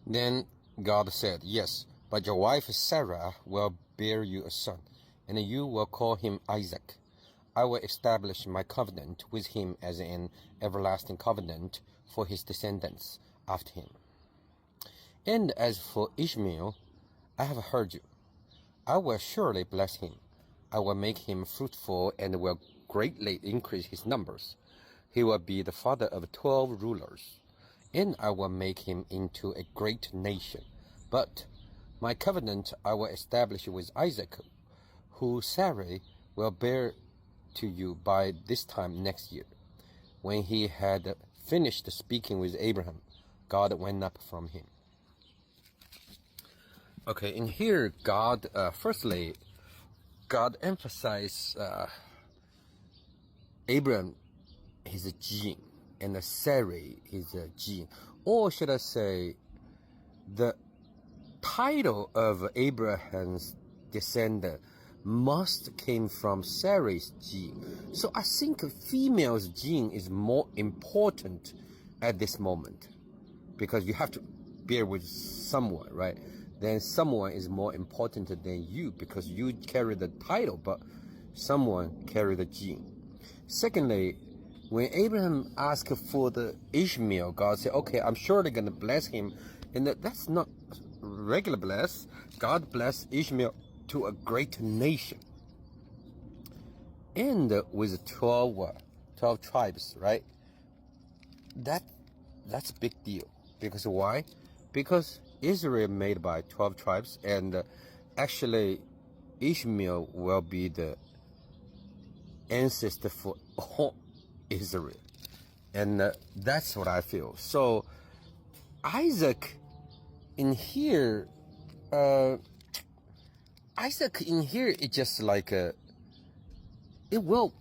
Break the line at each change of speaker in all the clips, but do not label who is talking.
Then God said, "Yes, but your wife Sarah will bear you a son, and you will call him Isaac. I will establish my covenant with him as an everlasting covenant for his descendants after him. And as for Ishmael, I have heard you. I will surely bless him. I will make him fruitful and will greatly increase his numbers. He will be the father of 12 rulers, and I will make him into a great nation. But my covenant I will establish with Isaac, who Sarah will bear to you by this time next year." When he had finished speaking with Abraham, God went up from him. Okay, in here, God, firstly, God emphasized Abraham, his gene, and Sarah, his gene. Or should I say, the title of Abraham's descendant must came from Sarah's gene. So I think a female's gene is more important at this moment, because you have to bear with someone, right? Then someone is more important than you, because you carry the title, but someone carry the gene. Secondly, when Abraham asked for the Ishmael, God said, "Okay, I'm surely going to bless him." And that's not regular bless. God blessed Ishmael to a great nation. And with 12 tribes, right? That's a big deal. Because why? Because Israel made by 12 tribes, and actually Ishmael will be the ancestor for all Israel. And that's what I feel. So Isaac in here, is just like it will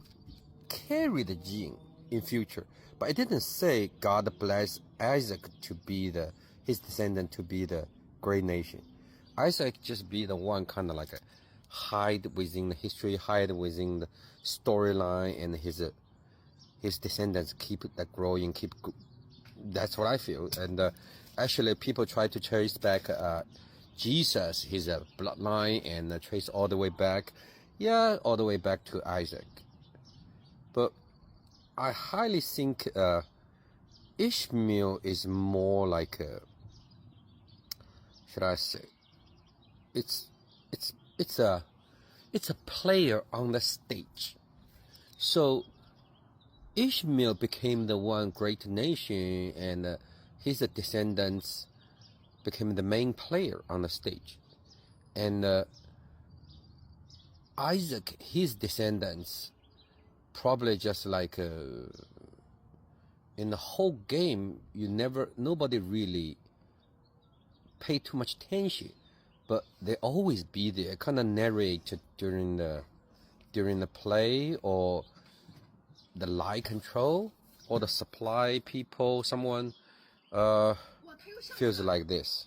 carry the gene in future, but it didn't say God bless Isaac to be his descendant to be the great nation. Isaac just be the one kind of like a hide within the history, hide within the storyline, and his descendants keep that growing, that's what I feel. And actually people try to trace back Jesus, his bloodline, and trace all the way back, all the way back to Isaac. But I highly think Ishmael is more like should I say, it's a player on the stage. So Ishmael became the one great nation, and his descendants became the main player on the stage. And Isaac, his descendants, probably just like in the whole game, nobody really pay too much attention, but they always be there, kind of narrate during the play, or the light control, or the supply people, someone feels like this.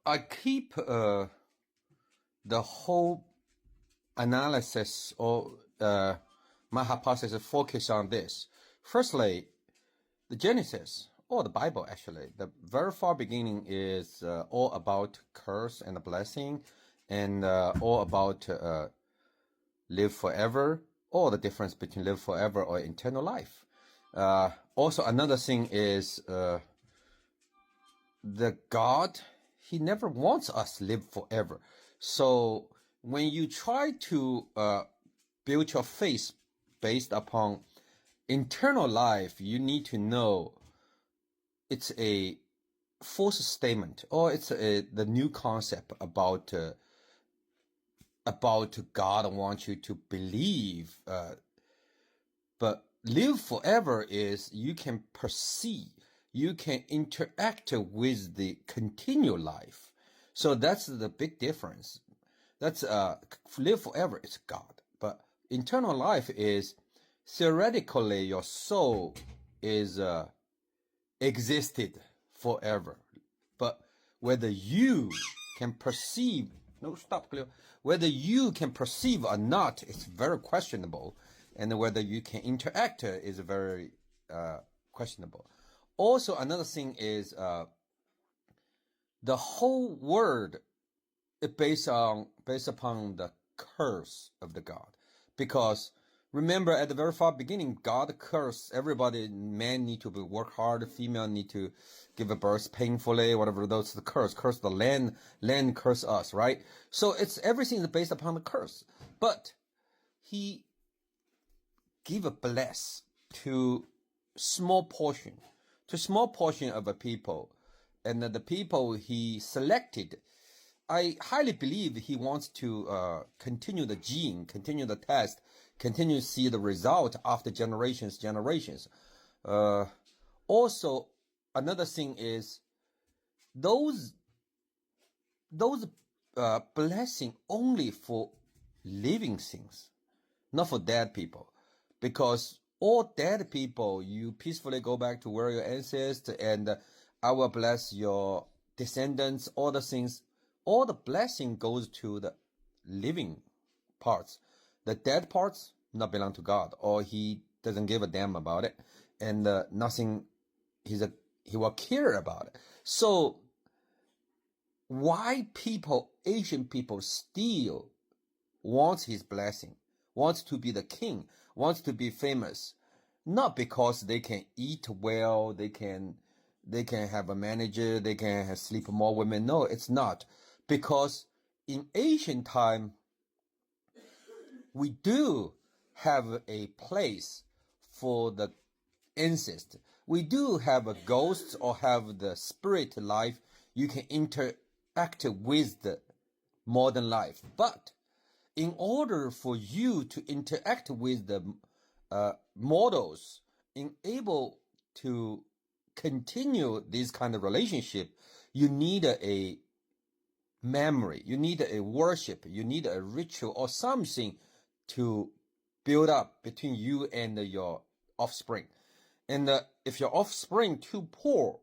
I keep the whole analysis, or my hypothesis focus on this. Firstly, the Genesis, or the Bible actually, the very far beginning is all about curse and blessing, and all about live forever, or the difference between live forever or eternal life. Also, another thing is the God, he never wants us to live forever. So when you try to build your faith based upon eternal life, you need to know it's a false statement, or it's the new concept about God wants you to believe. But live forever is you can perceive, you can interact with the continual life. So that's the big difference. That's live forever is God, but eternal life is theoretically your soul is existed forever, but whether you can perceive, whether you can perceive or not is very questionable, and whether you can interact is very questionable. Also, another thing is the whole word is based upon the curse of the God, because remember at the very far beginning, God cursed everybody. Men need to work hard, female need to give a birth painfully, whatever. Those the curse the land curse us, right? So it's everything is based upon the curse. But he give a bless to small portion of a people, and the people he selected, I highly believe he wants to continue the gene, continue the test, continue to see the result after generations. Also, another thing is those blessing only for living things, not for dead people, because all dead people, you peacefully go back to where your ancestors, and I will bless your descendants, all the things. All the blessing goes to the living parts. The dead parts not belong to God, or he doesn't give a damn about it, and nothing he will care about it. So why Asian people still wants his blessing, wants to be the king, wants to be famous? Not because they can eat well, they can have a manager, they can sleep more women. No, it's not. Because in ancient time, we do have a place for the ancestor. We do have a ghost or have the spirit life. You can interact with the modern life. But in order for you to interact with the models, in able to continue this kind of relationship, you need a memory, you need a worship, you need a ritual or something to build up between you and your offspring. And if your offspring too poor,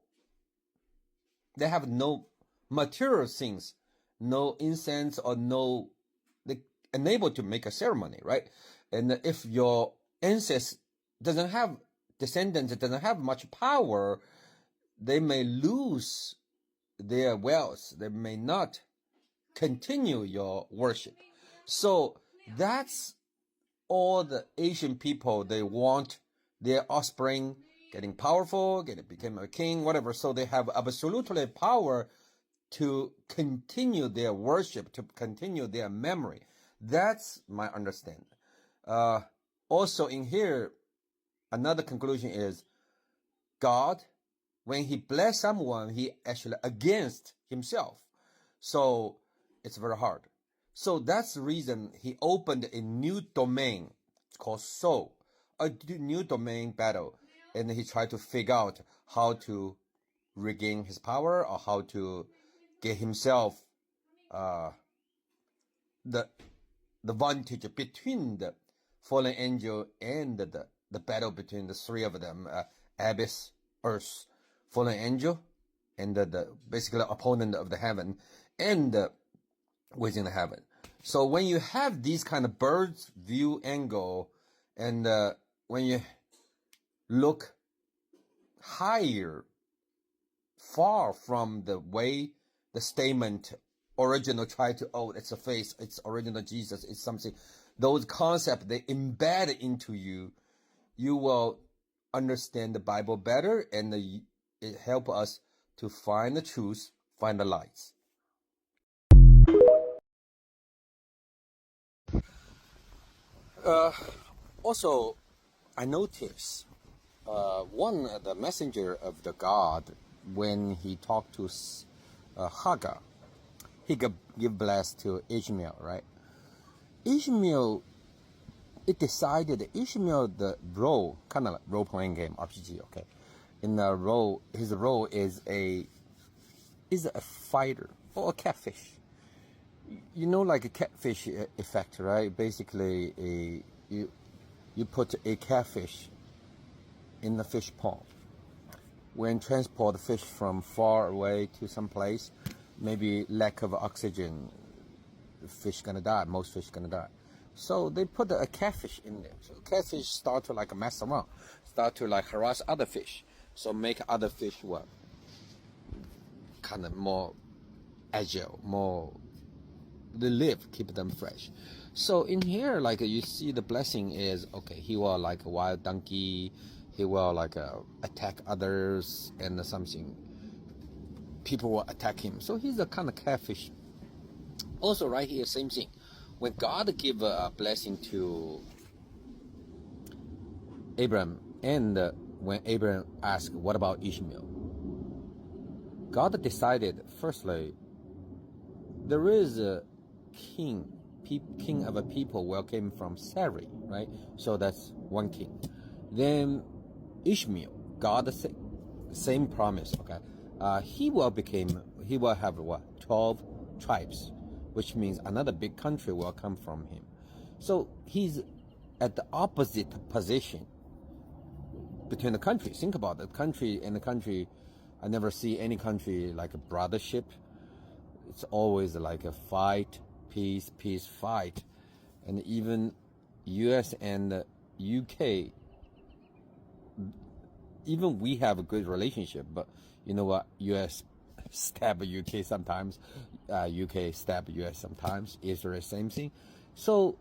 they have no material things, no incense or no, they unable to make a ceremony, right? And if your ancestors doesn't have descendants, doesn't have much power, they may lose their wealth. They may not continue your worship. So that's all the Asian people, they want their offspring getting powerful, become a king, whatever. So they have absolutely power to continue their worship, to continue their memory. That's my understanding. Also in here, another conclusion is God, when he bless someone, he actually against himself. So it's very hard. So that's the reason he opened a new domain. It's called soul, a new domain battle. And he tried to figure out how to regain his power, or how to get himself the advantage between the fallen angel and the battle between the three of them, Abyss, Earth, fallen angel, and the basically opponent of the heaven, and within the heaven. So when you have these kind of bird's view angle, and when you look higher, far from the way the statement original try to, oh, it's a face, it's original Jesus, it's something, those concepts, they embed into you, you will understand the Bible better, and it help us to find the truth, find the lights. Also, I noticed one the messenger of the God, when he talked to Hagar, he give bless to Ishmael, right? Ishmael, it decided Ishmael the role, kind of like role playing game RPG, okay? In the role, his role is a fighter or a catfish. You know, like a catfish effect, right? Basically, you put a catfish in the fish pond. When transport the fish from far away to some place, maybe lack of oxygen, the fish gonna die. Most fish gonna die. So they put a catfish in there. So catfish start to like mess around, start to like harass other fish. So make other fish what? Kind of more agile, more they live, keep them fresh. So in here, like you see, the blessing is okay. He will like a wild donkey. He will like attack others and something. People will attack him. So he's a kind of catfish. Also, right here, same thing. When God give a blessing to Abraham, and when Abraham asked, "What about Ishmael?" God decided, firstly, there is a king of a people will came from Sarai, right? So that's one king. Then Ishmael, God same promise, okay? He will have what? 12 tribes, which means another big country will come from him. So he's at the opposite position between the countries. Think about the country and the country. I never see any country like a brothership. It's always like a fight, peace, fight. And even US and UK, even we have a good relationship, but you know what? US stab UK sometimes, UK stab US sometimes, Israel same thing. So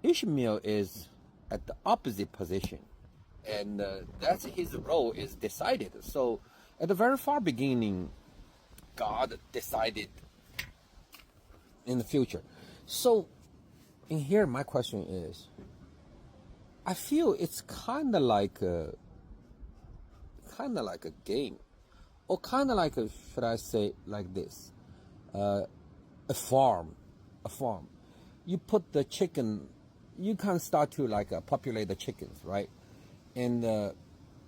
Ishmael is at the opposite position, and that's his role is decided. So at the very far beginning, God decided in the future. So in here, my question is, I feel it's kind of like a game, or kind of like should I say like this, a farm. You put the chicken, you can start to like populate the chickens, right? And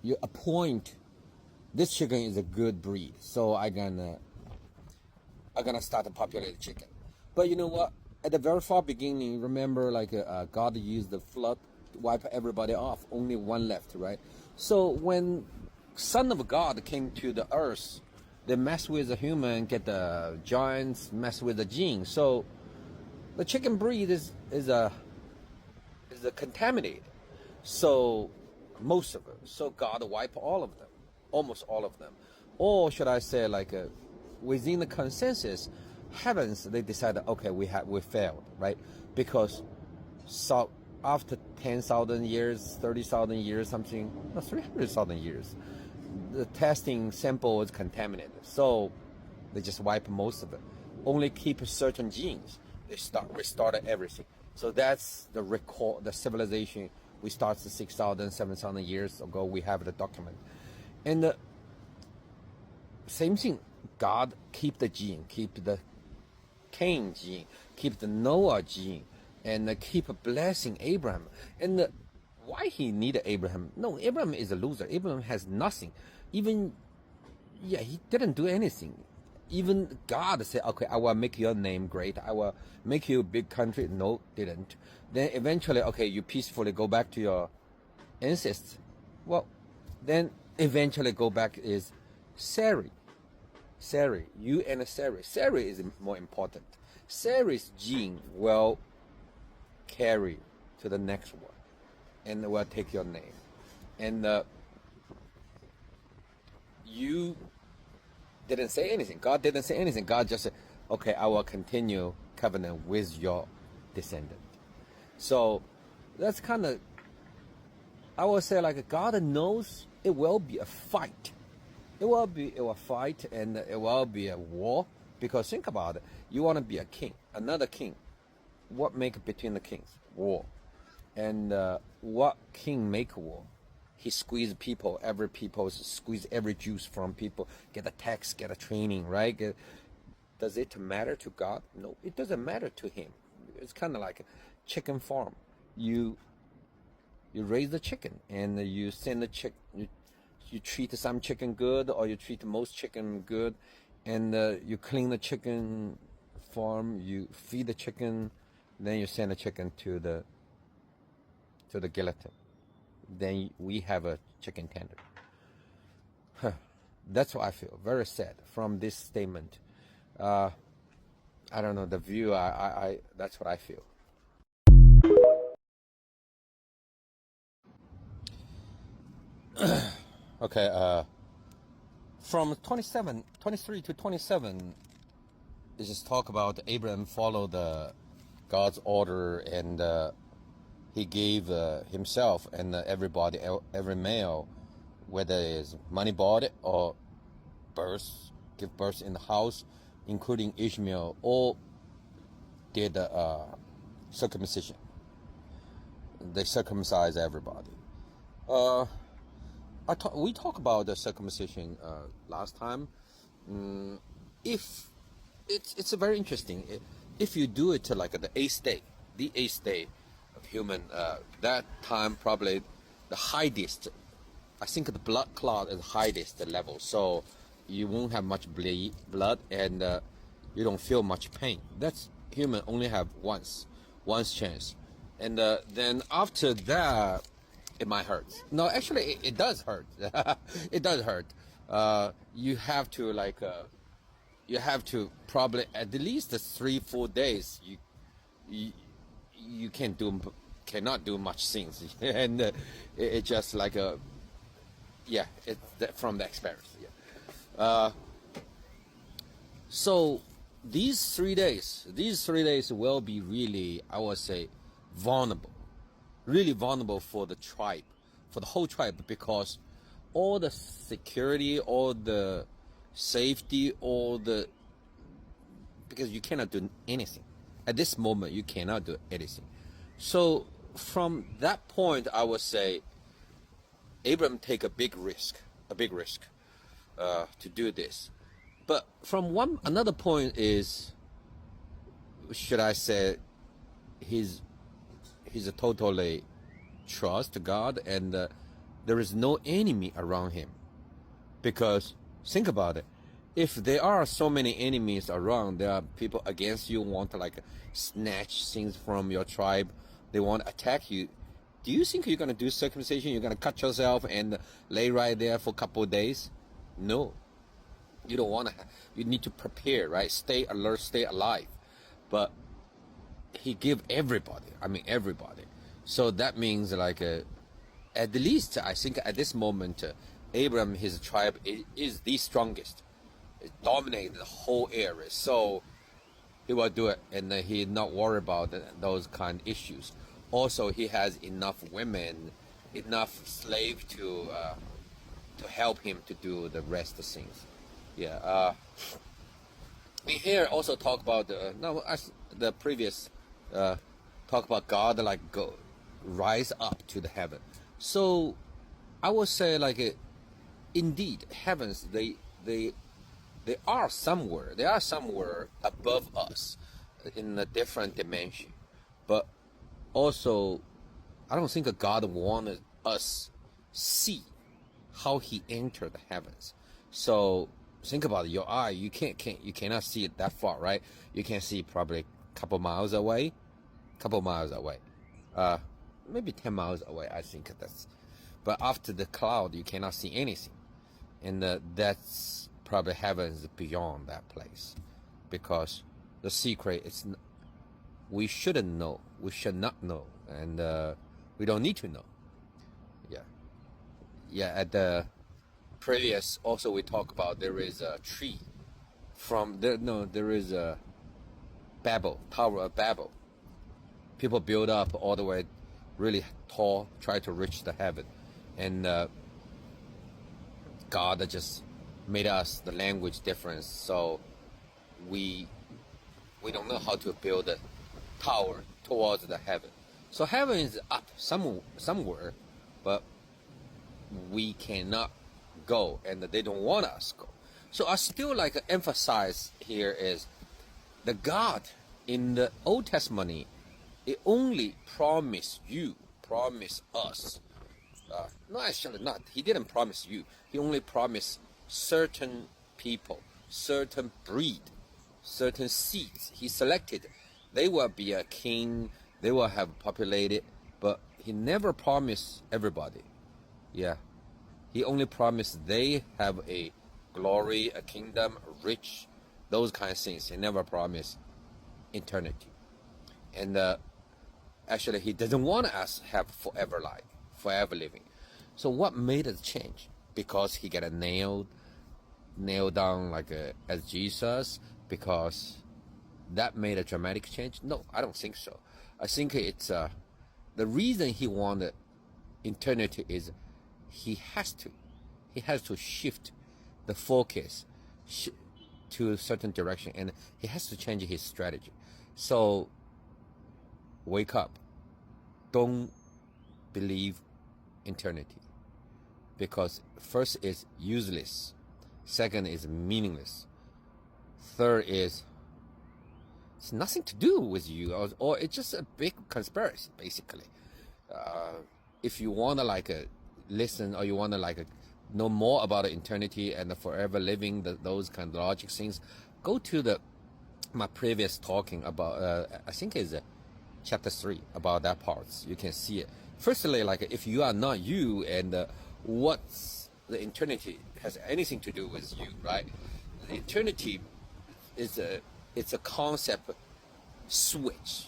you appoint this chicken is a good breed, so I'm gonna start to populate the chicken. But you know what? At the very far beginning, remember like God used the flood to wipe everybody off. Only one left, right? So when Son of God came to the earth, they mess with the human, get the giants, mess with the gene. So the chicken breed is contaminated. So most of it. So God wiped all of them, almost all of them. Or should I say like within the consensus, heavens, they decided, okay, we failed, right? Because so after 10,000 years, 30,000 years, something, no, 300,000 years, the testing sample was contaminated. So they just wipe most of it. Only keep certain genes. They restarted everything. So that's the record, the civilization. We started 6,000, 7,000 years ago. We have the document. And the same thing, God keep the gene, keep the Cain gene, keep the Noah gene, and keep blessing Abraham. And why he needed Abraham? No, Abraham is a loser. Abraham has nothing. Even, yeah, he didn't do anything. Even God said, okay, I will make your name great. I will make you a big country. No, didn't. Then eventually, okay, you peacefully go back to your ancestors. Well, then eventually go back is Sarai. You and Sarai. Sarai is more important. Sarai's gene will carry to the next one and will take your name. And you didn't say anything. God didn't say anything. God just said, okay, I will continue covenant with your descendant. So that's kind of, I would say like God knows it will be a fight. It will fight, and it will be a war. Because think about it, you want to be a king, another king. What make between the kings? War. And what king make war? He squeeze people, squeeze every juice from people, get a tax, get a training, right? Does it matter to God? No, it doesn't matter to him. It's kind of like a chicken farm. You raise the chicken, and you send the chicken. You treat some chicken good, or you treat most chicken good, and you clean the chicken farm, you feed the chicken, then you send the chicken to the guillotine. Then we have a chicken tender. That's what I feel. Very sad from this statement. I don't know the view. I that's what I feel. Okay, from 23 to 27, it just talk about Abraham followed God's order, and he gave himself and everybody, every male, whether it's money bought it or birth, give birth in the house, including Ishmael, all did circumcision. They circumcised everybody. We talked about the circumcision last time. If it's very interesting. If you do it to like the eighth day of human, that time probably the highest. I think the blood clot is the highest level, so you won't have much blood, and you don't feel much pain. That's human only have once chance, and then after that, it might hurt. No, actually, it does hurt. It does hurt. You have to you have to probably at least 3-4 days. You cannot do much things, and it just like a yeah. It's from the experience. Yeah. So these 3 days will be really, I would say, vulnerable. Really vulnerable for the tribe, for the whole tribe, because all the security, all the safety, because you cannot do anything. At this moment, you cannot do anything. So from that point, I would say Abraham take a big risk to do this. But from another point is, should I say, he's a totally trust God, and there is no enemy around him. Because think about it, if there are so many enemies around, there are people against you, want to like snatch things from your tribe, they want to attack you. Do you think you're going to do circumcision? You're going to cut yourself and lay right there for a couple of days? No. You don't want to. You need to prepare, right? Stay alert, stay alive. But he give everybody. I mean, everybody. So that means like, at least I think at this moment, Abraham, his tribe is the strongest. It dominates the whole area. So he will do it, and he not worry about those kind of issues. Also, he has enough women, enough slaves to help him to do the rest of things. Yeah. We here also talk about the previous talk about God like rise up to the heaven. So I would say like indeed heavens they are somewhere above us in a different dimension, but also I don't think God wanted us see how he entered the heavens. So think about it, your eye, you cannot see it that far, right? You can see probably a couple miles away, maybe 10 miles away, I think that's. But after the cloud, you cannot see anything, and that's probably heavens beyond that place, because the secret is we shouldn't know, we should not know, and we don't need to know. Yeah. At the previous also we talk about there is a tree from there. No, there is a Tower of Babel. People build up all the way really tall, try to reach the heaven, and God just made us the language difference, so we don't know how to build a tower towards the heaven. So heaven is up somewhere, but we cannot go, and they don't want us go. So I still like to emphasize here is the God in the Old Testament, it only promised us. No, actually not. He didn't promise you. He only promised certain people, certain breed, certain seeds. He selected. They will be a king. They will have populated. But he never promised everybody. Yeah. He only promised they have a glory, a kingdom, rich, those kind of things. He never promised eternity. And actually, he doesn't want us have forever life, forever living. So what made it change? Because he got nailed down like as Jesus? Because that made a dramatic change? No, I don't think so. I think it's the reason he wanted eternity is he has to shift the focus to a certain direction, and he has to change his strategy. So wake up, don't believe eternity, because first is useless, second is meaningless, third is it's nothing to do with you, or it's just a big conspiracy basically. If you want to listen, or you want to know more about eternity and the forever living, those kind of logic things, go to my previous talking about I think is chapter 3 about that parts. You can see it. Firstly, if you are not you, and what's the eternity has anything to do with you, right? The eternity is it's a concept switch.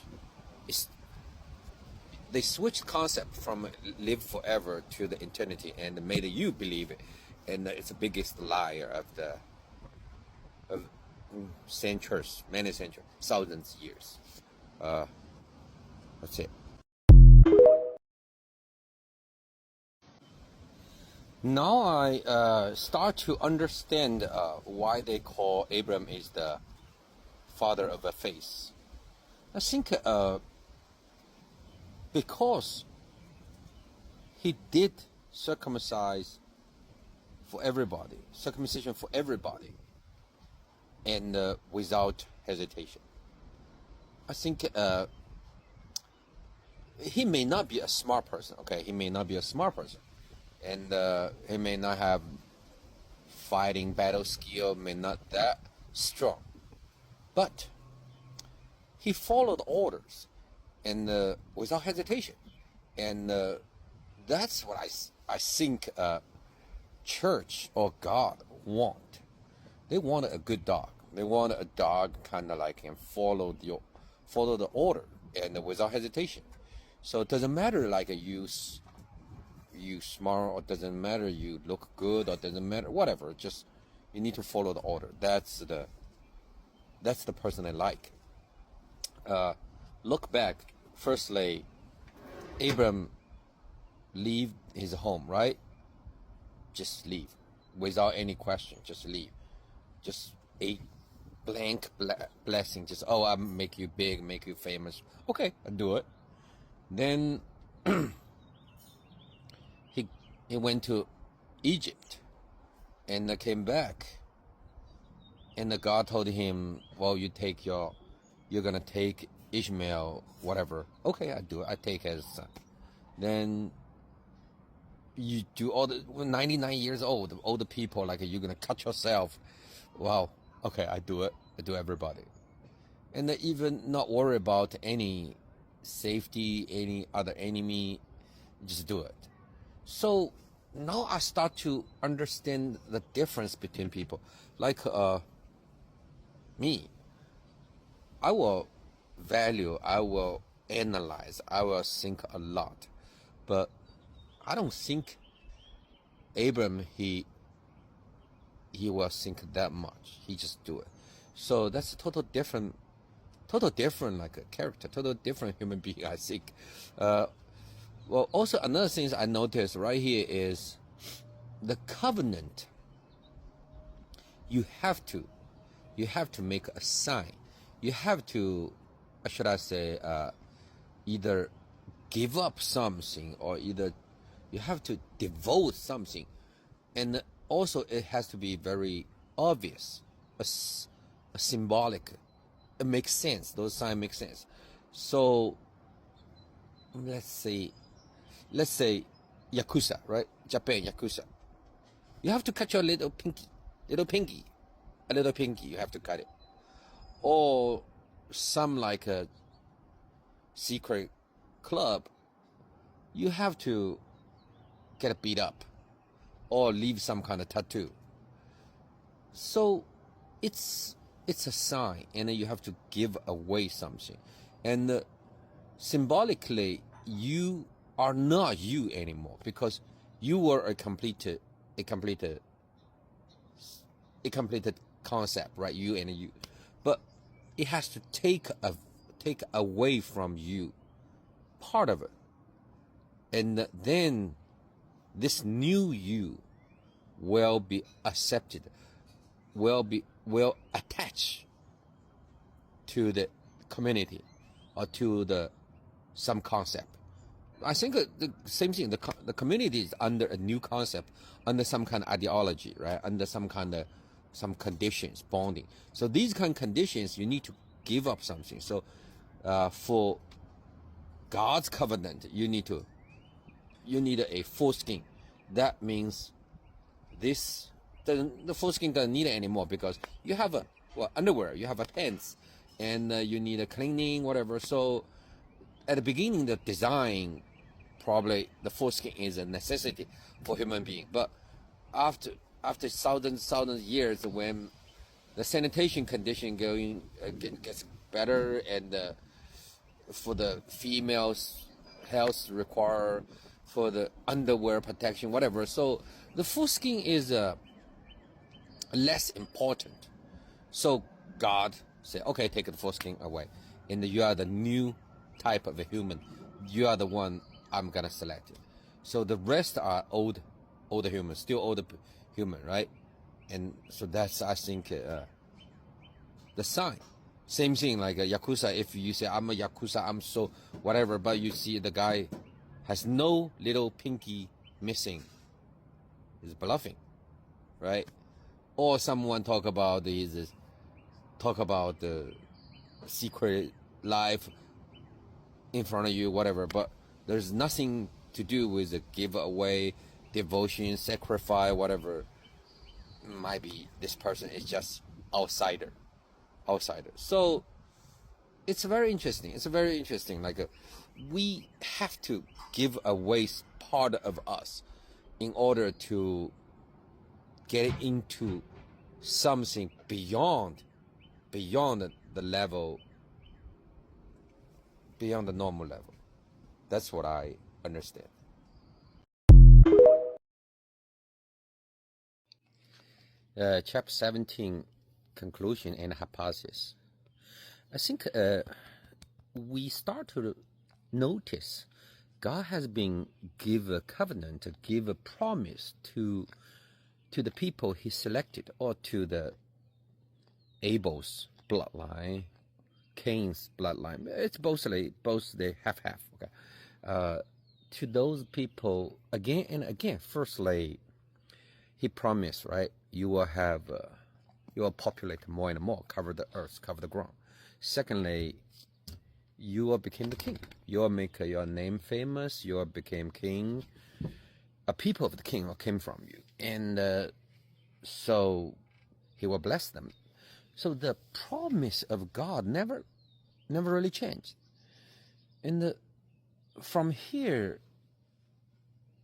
They switched concept from live forever to the eternity and made you believe it, and it's the biggest liar of centuries, many centuries, thousands years. That's it. Now I start to understand why they call Abraham is the father of the faith. I think because he did circumcision for everybody, and without hesitation. I think he may not be a smart person, okay? He may not be a smart person, and he may not have fighting battle skill, may not that strong, but he followed orders, and without hesitation, and that's what I think church or God want. They want a good dog. They want a dog kind of can follow the order and without hesitation. So it doesn't matter you smart, or doesn't matter you look good, or doesn't matter whatever. Just you need to follow the order. That's the person I like. Look back. Firstly, Abram leave his home, right? Just leave without any question. Just leave. Just a blank blessing. Just I make you big, make you famous. Okay, I do it. Then he went to Egypt and came back, and God told him, well, you're gonna take Ishmael, whatever. Okay, I do it. I take as son. Then you do all the 99 years old, older people, you're gonna cut yourself. Wow. Okay, I do it. I do everybody. And even not worry about any safety, any other enemy, just do it. So now I start to understand the difference between people. Me, I will value, I will analyze, I will think a lot, but I don't think Abram he will think that much. He just do it. So that's a total different character, total different human being, I think. Well, also another thing I noticed right here is the covenant. You have to make a sign. You have to, should I say, either give up something, or either you have to devote something, and also it has to be very obvious, a symbolic. It makes sense. Those signs make sense. So let's say Yakuza, right? Japan Yakuza. You have to cut your little pinky. You have to cut it. Or some a secret club, you have to get beat up or leave some kind of tattoo. So it's a sign, and you have to give away something, and symbolically you are not you anymore, because You were a completed concept, right? You and you, but it has to take away from you part of it, and then this new you will be accepted, will attach to the community or to the some concept. I think the same thing. The community is under a new concept, under some kind of ideology, right? Under some conditions, bonding. So these kind of conditions, you need to give up something. So for God's covenant, you need a foreskin. That means the foreskin doesn't need it anymore, because you have underwear, you have a pants, and you need a cleaning, whatever. So at the beginning, the design, probably the foreskin is a necessity for human being. But after thousands years, when the sanitation condition gets better, and for the females health require for the underwear protection, whatever. So the foreskin is less important. So God said, okay, take the foreskin away, and you are the new type of a human. You are the one I'm gonna select. So the rest are older humans, still older human, right? And so that's, I think, the sign. Same thing like a Yakuza. If you say I'm a Yakuza, I'm so whatever, but you see the guy has no little pinky missing, he's bluffing, right? Or someone talk about the secret life in front of you, whatever, but there's nothing to do with the giveaway, devotion, sacrifice, whatever. Might be this person is just outsider. So it's very interesting. Like we have to give away part of us in order to get into something beyond the level, beyond the normal level. That's what I understand. Chapter 17, conclusion and hypothesis. I think we start to notice God has been give a covenant, give a promise to the people he selected, or to the Abel's bloodline, Cain's bloodline. It's both they half. Okay, to those people again and again. Firstly, he promised, right? You will populate more and more, cover the earth, cover the ground. Secondly, you will become the king. You will make your name famous. You will become king. A people of the king will came from you, and so he will bless them. So the promise of God never really changed. And from here,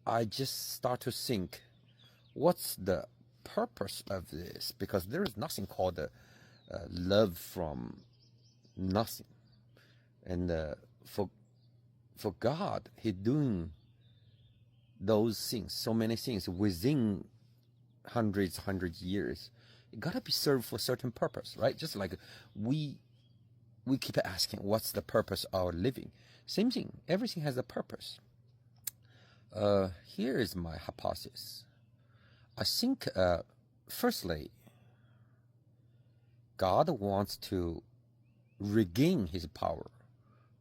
I just start to think, what's the purpose of this? Because there is nothing called love from nothing. And for God, He doing those things, so many things within hundred years. It gotta be served for a certain purpose, right? Just like we keep asking, what's the purpose of our living? Same thing. Everything has a purpose. Here is my hypothesis. I think, firstly, God wants to regain His power,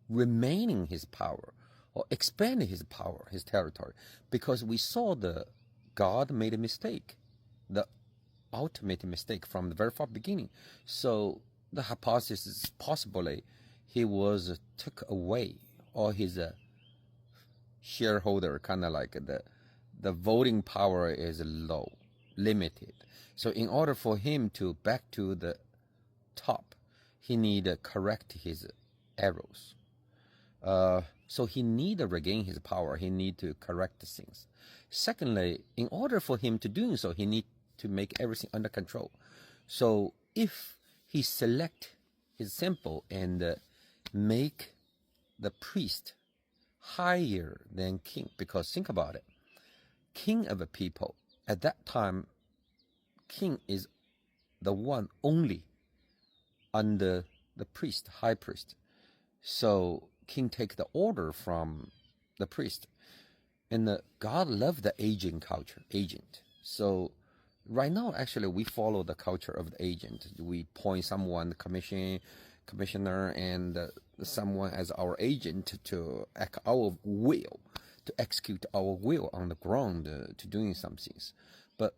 remaining His power, or expand His power, His territory, because we saw God made a mistake, the ultimate mistake from the very far beginning. So the hypothesis is possibly He was took away, or his shareholder, kind of like the voting power is low, limited. So in order for him to back to the top, he need to correct his errors. So he need to regain his power. He need to correct the things. Secondly, in order for him to do so, he need to make everything under control. So if he select his sample and make the priest higher than king, because think about it, king of a people. At that time, king is the one only under the priest, high priest. So king take the order from the priest. And God loved the agent culture, agent. So right now, actually, we follow the culture of the agent. We point someone, commissioner, and someone as our agent to act our will, to execute our will on the ground, to doing some things. But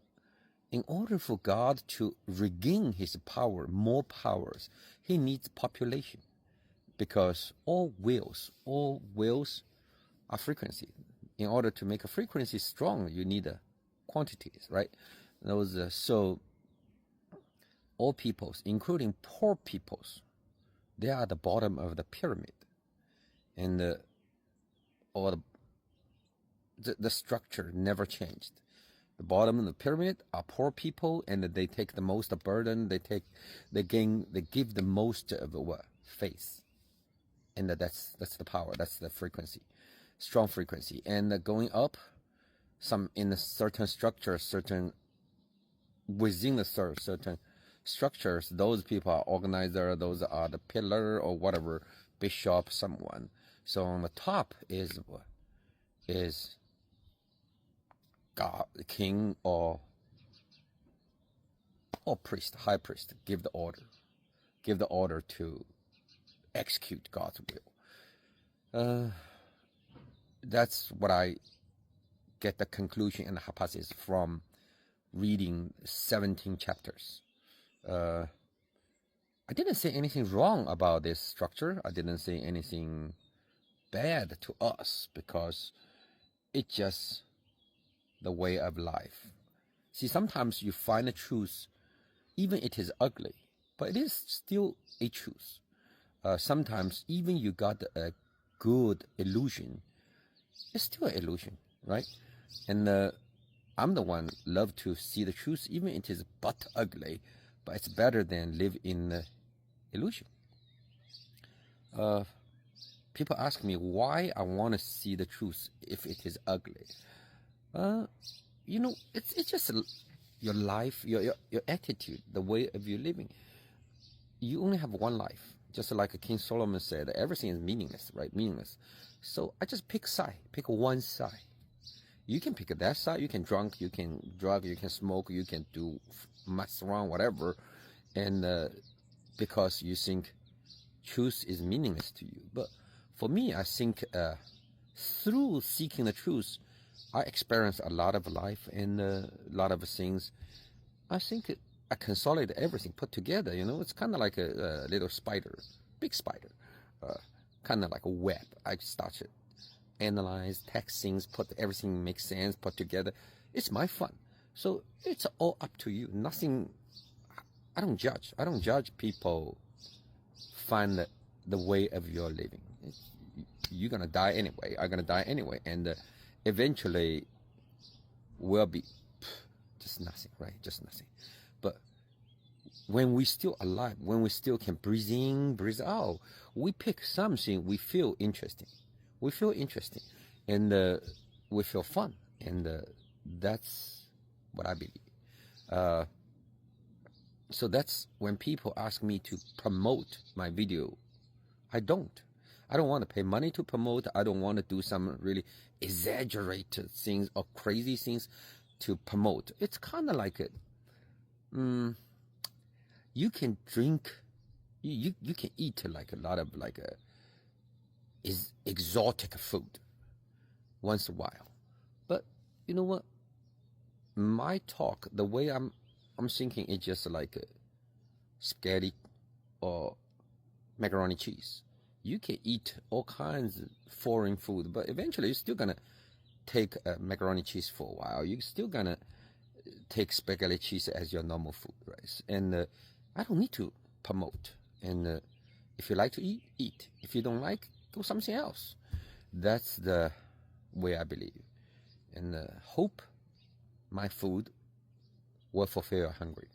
in order for God to regain his power, more powers, he needs population. Because all wills are frequency. In order to make a frequency strong, you need quantities, right? So all peoples, including poor peoples, they are at the bottom of the pyramid, and the structure never changed. The bottom of the pyramid are poor people, and they take the most burden. They give the most of what? Faith, and that's the power. That's the frequency, strong frequency. And going up, some in a certain structure, within the certain structures, those people are organizer, those are the pillar or whatever, bishop, someone. So on the top is God, the king, or priest, high priest, give the order to execute God's will. That's what I get the conclusion and the hypothesis from reading 17 chapters. I didn't say anything wrong about this structure. I didn't say anything bad to us, because it's just the way of life. See, sometimes you find a truth, even it is ugly, but it is still a truth. Sometimes even you got a good illusion, it's still an illusion, right? And I'm the one love to see the truth, even it is but ugly, but it's better than live in illusion. People ask me why I want to see the truth if it is ugly. It's just your life, your attitude, the way of you living. You only have one life. Just like King Solomon said, everything is meaningless, right? Meaningless. So I just pick one side. You can pick that side. You can drink, you can drug, you can smoke, you can do mess around, whatever. And because you think truth is meaningless to you. But for me, I think through seeking the truth, I experience a lot of life and a lot of things. I think I consolidate everything, put together. It's kind of like a little spider, big spider, kind of like a web. I start to analyze, text things, put everything makes sense, put together. It's my fun. So it's all up to you. Nothing. I don't judge. I don't judge people. Find the way of your living. You're gonna die anyway. I'm gonna die anyway, and eventually will be just nothing, right? Just nothing. But when we're still alive, when we still can breathe in, breathe out, we pick something we feel interesting. We feel interesting, and we feel fun, and that's what I believe. So that's when people ask me to promote my video. I don't want to pay money to promote. I don't want to do some really exaggerated things or crazy things to promote. It's kind of like you can drink, you can eat like a lot of is exotic food once in a while. But you know what? My talk, the way I'm thinking, is just like spaghetti or macaroni cheese. You can eat all kinds of foreign food, but eventually you're still gonna take macaroni cheese for a while. You're still gonna take spaghetti cheese as your normal food, right? And I don't need to promote. And if you like to eat, eat. If you don't like, go something else. That's the way I believe. And hope my food will fulfill your hunger.